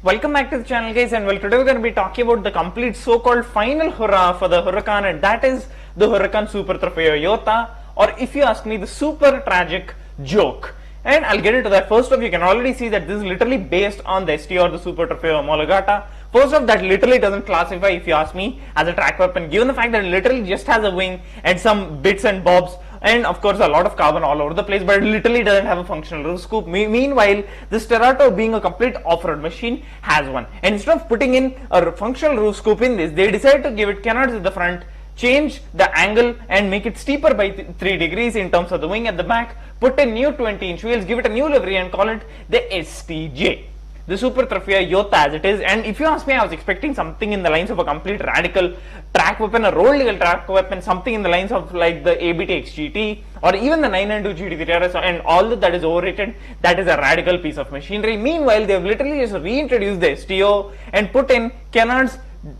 Welcome back to the channel, guys, and today we're going to be talking about the complete so-called final hurrah for the Huracan, and that is the Huracan Super Trofeo Yota, or if you ask me, the super tragic joke. And I'll get into that. First off, you can already see that this is literally based on the ST or the Super Trofeo Omologata. First off, that literally doesn't classify, if you ask me, as a track weapon, given the fact that it literally just has a wing and some bits and bobs, and of course a lot of carbon all over the place, but it literally doesn't have a functional roof scoop. Meanwhile, the Sterato, being a complete off-road machine, has one. And instead of putting in a functional roof scoop in this, they decided to give it canards at the front, change the angle and make it steeper by 3 degrees in terms of the wing at the back, put in new 20-inch wheels, give it a new livery and call it the STJ. The Super Trofeo Yota as it is. And if you ask me, I was expecting something in the lines of a complete radical track weapon, a road legal track weapon, something in the lines of like the ABTX GT or even the 992 GT3 RS, and all that is overrated. That is a radical piece of machinery. Meanwhile, they have literally just reintroduced the STO and put in canards,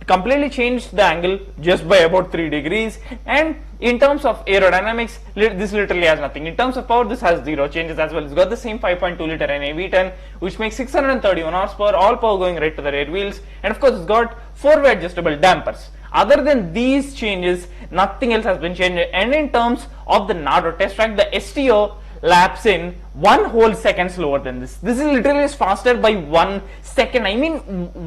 completely changed the angle just by about 3 degrees, and in terms of aerodynamics, this literally has nothing. In terms of power, this has zero changes as well. It's got the same 5.2 liter NA V10, which makes 631 horsepower, all power going right to the rear wheels, and of course it's got 4-way adjustable dampers. Other than these changes, nothing else has been changed. And in terms of the nardo test track, the STO laps in 1 whole second slower than this. This is literally faster by 1 second. I mean,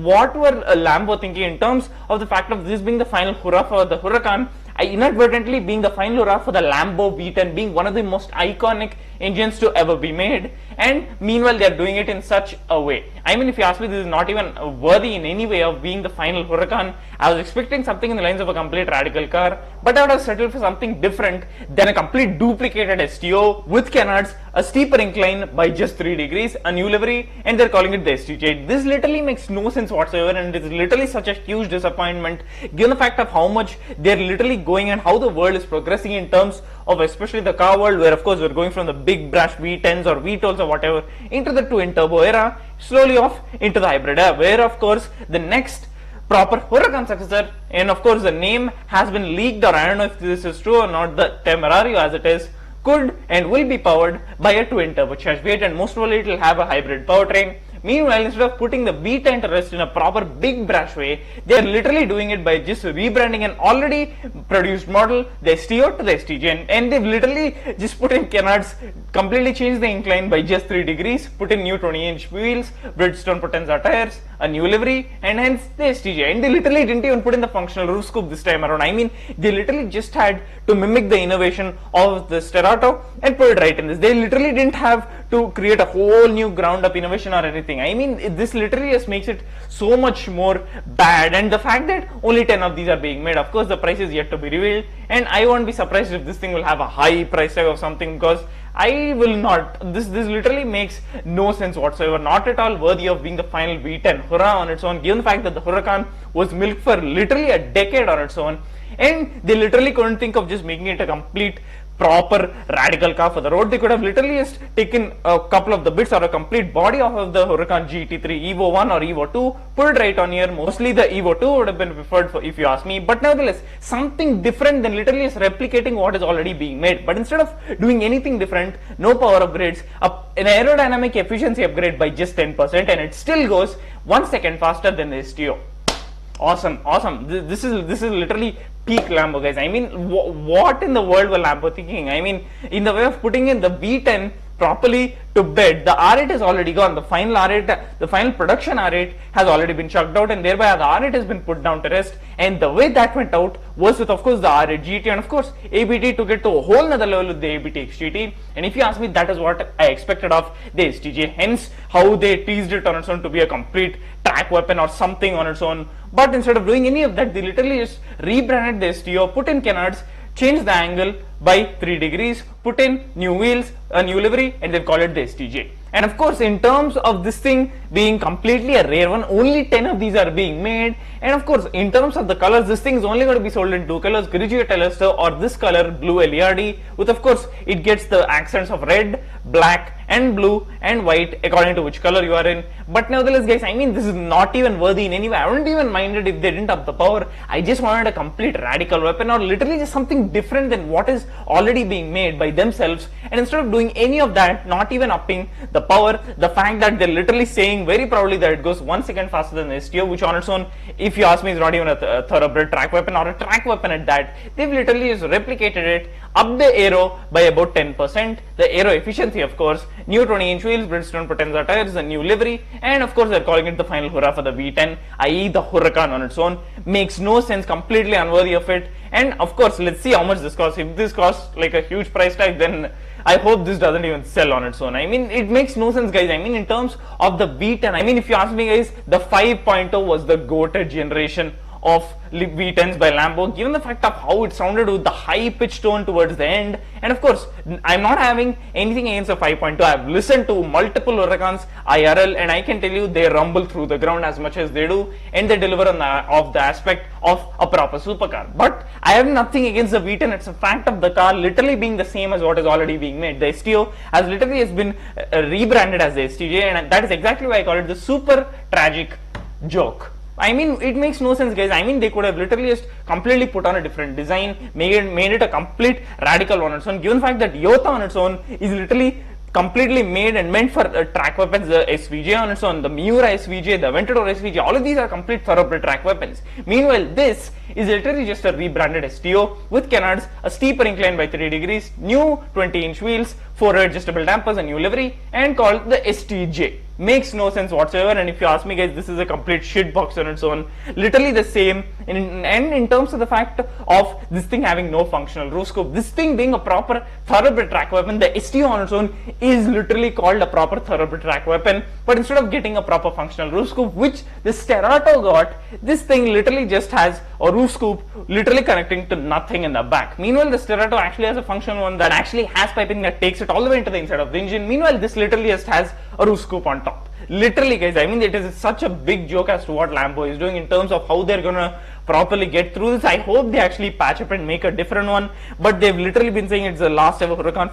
what were Lambo thinking in terms of the fact of this being the final hurrah for the Huracan, inadvertently being the final hurrah for the Lambo V10, being one of the most iconic engines to ever be made, and meanwhile they are doing it in such a way. I mean, if you ask me, this is not even worthy in any way of being the final Huracan. I was expecting something in the lines of a complete radical car, but I would have settled for something different than a complete duplicated STO with canards, a steeper incline by just 3 degrees, a new livery, and they're calling it the STJ. This literally makes no sense whatsoever, and it is literally such a huge disappointment given the fact of how much they're literally going and how the world is progressing in terms of especially the car world, where of course we're going from the big brash V10s or V12s or whatever into the twin turbo era, slowly off into the hybrid era, where of course the next proper Huracan successor, and of course the name has been leaked, or I don't know if this is true or not, the Temerario as it is, could and will be powered by a twin turbocharged V8, and most probably it will have a hybrid powertrain. Meanwhile, instead of putting the V10 to rest in a proper big brash way, they are literally doing it by just rebranding an already produced model, the STO to the STJ, and they've literally just put in canards, completely changed the incline by just 3 degrees, put in new 20-inch wheels, Bridgestone Potenza tires, a new livery, and hence the STJ. And they literally didn't even put in the functional roof scoop this time around. I mean, they literally just had to mimic the innovation of the Sterato and put it right in this. They literally didn't have to create a whole new ground up innovation or anything. I mean, this literally just makes it so much more bad, and the fact that only 10 of these are being made, of course the price is yet to be revealed, and I won't be surprised if this thing will have a high price tag of something, because I will not. This literally makes no sense whatsoever, not at all worthy of being the final V10 Hurrah on its own, given the fact that the Huracan was milked for literally a decade on its own, and they literally couldn't think of just making it a complete proper radical car for the road. They could have literally just taken a couple of the bits or a complete body off of the Huracan GT3 Evo 1 or Evo 2, put it right on here. Mostly the Evo 2 would have been preferred for, if you ask me, but nevertheless something different than literally just replicating what is already being made. But instead of doing anything different, no power upgrades, an aerodynamic efficiency upgrade by just 10%, and it still goes 1 second faster than the STO. Awesome, awesome. This is literally peak Lambo, guys. I mean, what in the world were Lambo thinking? I mean, in the way of putting in the V10 properly to bed, the R8 is already gone. The final R8, the final production R8 has already been chucked out, and thereby the R8 has been put down to rest. And the way that went out was with, of course, the R8 GT, and of course ABT took it to a whole nother level with the ABTX GT. And if you ask me, that is what I expected of the STJ. Hence how they teased it on its own to be a complete track weapon or something on its own. But instead of doing any of that, they literally just rebranded the STO, put in canards, changed the angle by 3 degrees, put in new wheels, a new livery, and they call it the STJ. And of course, in terms of this thing being completely a rare one, only 10 of these are being made. And of course, in terms of the colors, this thing is only going to be sold in 2 colors, Grigio Telester or this color, blue LED, with of course, it gets the accents of red, black, and blue and white according to which color you are in. But nevertheless guys, I mean, this is not even worthy in any way. I wouldn't even mind it if they didn't up the power. I just wanted a complete radical weapon, or literally just something different than what is already being made by themselves. And instead of doing any of that, not even upping the power, the fact that they're literally saying very proudly that it goes 1 second faster than the STO, which on its own, if you ask me, is not even a thoroughbred track weapon, or a track weapon at that. They've literally just replicated it, up the aero by about 10%, the aero efficiency of course, new 20-inch wheels, Bridgestone Potenza tires, a new livery, and of course they're calling it the final hurrah for the V10, i.e. the Huracan on its own. Makes no sense, completely unworthy of it. And of course, let's see how much this costs. If this costs like a huge price tag, then I hope this doesn't even sell on its own. I mean, it makes no sense guys. I mean, in terms of the V10, I mean, if you ask me guys, the 5.0 was the goated generation of V10s by Lambo, given the fact of how it sounded with the high pitch tone towards the end. And of course, I'm not having anything against the 5.2. I've listened to multiple Huracans IRL, and I can tell you they rumble through the ground as much as they do, and they deliver on the aspect of a proper supercar. But I have nothing against the V10. It's a fact of the car literally being the same as what is already being made. The STO has literally been rebranded as the STJ, and that is exactly why I call it the super tragic joke. I mean, it makes no sense guys. I mean, they could have literally just completely put on a different design, made it a complete radical on its own, given the fact that Yota on its own is literally completely made and meant for track weapons. The SVJ on its own, the Miura SVJ, the Aventador SVJ, all of these are complete thoroughbred track weapons. Meanwhile, this is literally just a rebranded STO with canards, a steeper incline by 3 degrees, new 20-inch wheels, 4 adjustable dampers, a new livery, and called the STJ. Makes no sense whatsoever. And if you ask me guys, this is a complete shit box on its own, literally the same. And in terms of the fact of this thing having no functional roof scope, this thing being a proper thoroughbred track weapon, the STO on its own is literally called a proper thoroughbred track weapon. But instead of getting a proper functional roof scoop, which the Sterato got, this thing literally just has a roof scoop literally connecting to nothing in the back. Meanwhile, the Sterato actually has a functional one that actually has piping that takes it all the way into the inside of the engine. Meanwhile, this literally just has a roof scoop on top. Literally guys, I mean, it is such a big joke as to what Lambo is doing in terms of how they're gonna properly get through this. I hope they actually patch up and make a different one, but they've literally been saying it's the last ever Huracan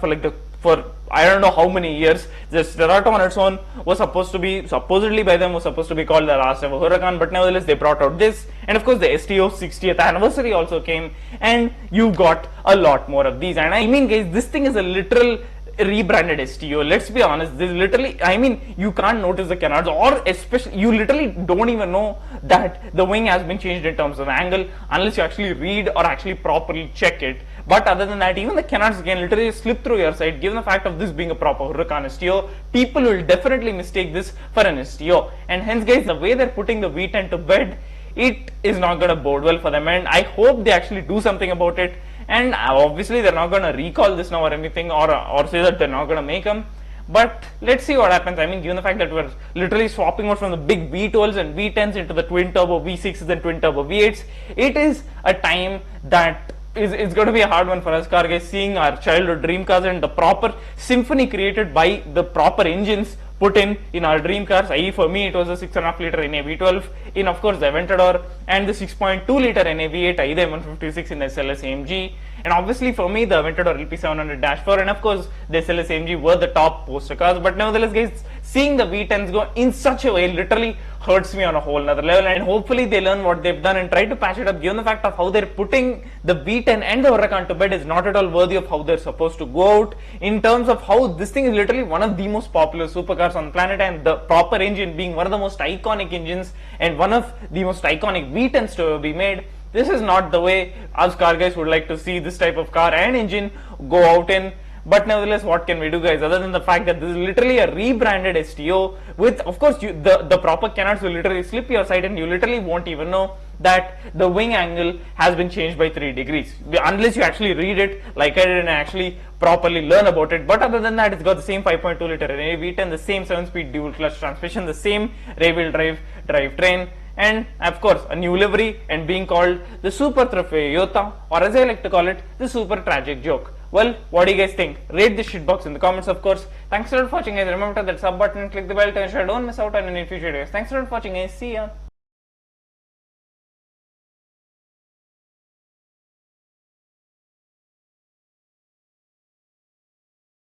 for I don't know how many years. The Sterato on its own was supposed to be, supposedly by them, was supposed to be called the last ever Huracan, but nevertheless they brought out this. And of course the STO 60th anniversary also came, and you got a lot more of these. And I mean guys, this thing is a literal rebranded STO. Let's be honest, this literally, I mean, you can't notice the canards, or especially you literally don't even know that the wing has been changed in terms of angle unless you actually read or actually properly check it. But other than that, even the canards can literally slip through your side. Given the fact of this being a proper Huracan STO, people will definitely mistake this for an STO. And hence guys, the way they're putting the V10 to bed, it is not going to bode well for them, and I hope they actually do something about it. And obviously they're not going to recall this now or anything, or say that they're not going to make them. But let's see what happens. I mean, given the fact that we're literally swapping out from the big V12s and V10s into the twin turbo V6s and twin turbo V8s, it is a time that it's going to be a hard one for us car guys, seeing our childhood dream cars and the proper symphony created by the proper engines put in our dream cars. I.e. for me it was a 6.5 liter NA V12 in of course the Aventador, and the 6.2 liter NA V8, i.e. the M156 in the SLS AMG. And obviously for me the Aventador LP700-4 and of course the SLS AMG were the top poster cars. But nevertheless guys, seeing the V10s go in such a way literally hurts me on a whole another level, and hopefully they learn what they've done and try to patch it up, given the fact of how they're putting the V10 and the Huracan to bed is not at all worthy of how they're supposed to go out, in terms of how this thing is literally one of the most popular supercars on the planet, and the proper engine being one of the most iconic engines and one of the most iconic V10s to ever be made. This is not the way us car guys would like to see this type of car and engine go out in. But nevertheless, what can we do guys, other than the fact that this is literally a rebranded STO with, of course, the proper canards will literally slip your side and you literally won't even know that the wing angle has been changed by 3 degrees unless you actually read it like I did and actually properly learn about it. But other than that, it's got the same 5.2 liter NA V10, the same 7-speed dual clutch transmission, the same rear-wheel drive drivetrain, and of course a new livery, and being called the Super Trofeo Yota, or as I like to call it, the super tragic joke. Well, what do you guys think? Rate this shitbox in the comments, of course. Thanks a lot for watching guys. Remember to hit that sub button and click the bell to ensure I don't miss out on any future videos. Thanks a lot for watching guys. See ya.